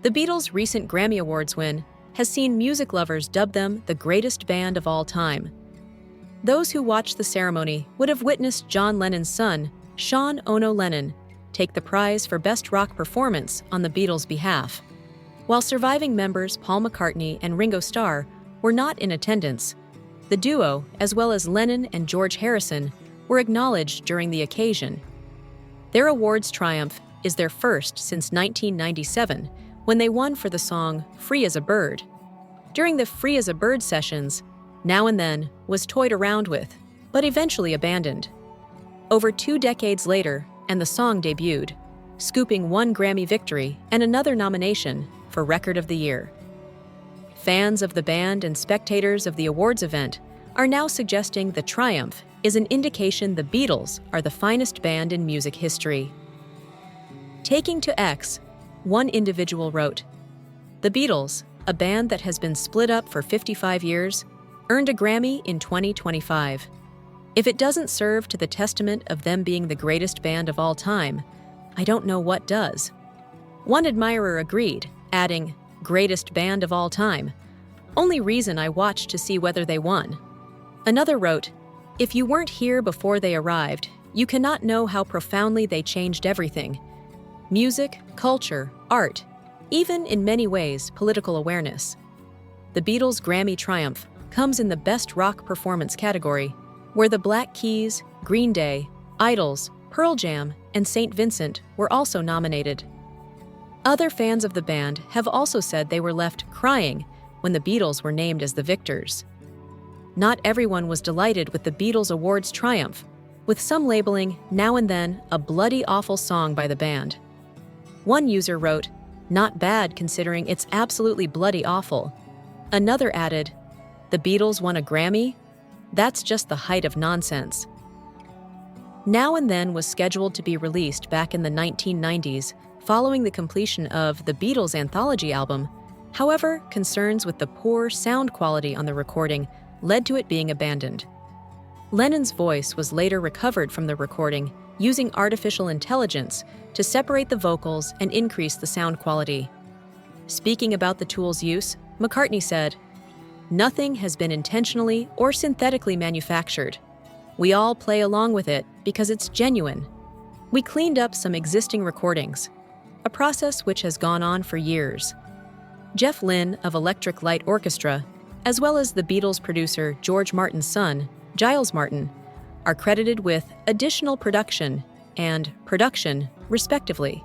The Beatles' recent Grammy Awards win has seen music lovers dub them the greatest band of all time. Those who watched the ceremony would have witnessed John Lennon's son, Sean "Ono" Lennon, take the prize for Best Rock Performance on the Beatles' behalf. While surviving members Paul McCartney and Ringo Starr were not in attendance, the duo, as well as Lennon and George Harrison, were acknowledged during the occasion. Their awards triumph is their first since 1997, when they won for the song Free as a Bird. During the Free as a Bird sessions, Now and Then was toyed around with, but eventually abandoned. Over 2 decades later, and the song debuted, scooping 1 Grammy victory and another nomination for Record of the Year. Fans of the band and spectators of the awards event are now suggesting the triumph is an indication the Beatles are the finest band in music history. Taking to X, one individual wrote, "The Beatles, a band that has been split up for 55 years, earned a Grammy in 2025. If it doesn't serve to the testament of them being the greatest band of all time, I don't know what does." One admirer agreed, adding, "Greatest band of all time. Only reason I watched to see whether they won." Another wrote, "If you weren't here before they arrived, you cannot know how profoundly they changed everything. Music, culture, art, even in many ways political awareness." The Beatles' Grammy triumph comes in the Best Rock Performance category, where the Black Keys, Green Day, Idols, Pearl Jam, and St. Vincent were also nominated. Other fans of the band have also said they were left crying when the Beatles were named as the victors. Not everyone was delighted with the Beatles' awards triumph, with some labeling Now and Then a bloody awful song by the band. One user wrote, "Not bad considering it's absolutely bloody awful." Another added, "The Beatles won a Grammy? That's just the height of nonsense." Now and Then was scheduled to be released back in the 1990s, following the completion of the Beatles anthology album. However, concerns with the poor sound quality on the recording led to it being abandoned. Lennon's voice was later recovered from the recording using artificial intelligence to separate the vocals and increase the sound quality. Speaking about the tool's use, McCartney said, "Nothing has been intentionally or synthetically manufactured. We all play along with it because it's genuine. We cleaned up some existing recordings, a process which has gone on for years." Jeff Lynne of Electric Light Orchestra, as well as the Beatles producer George Martin's son, Giles Martin, are credited with additional production and production, respectively.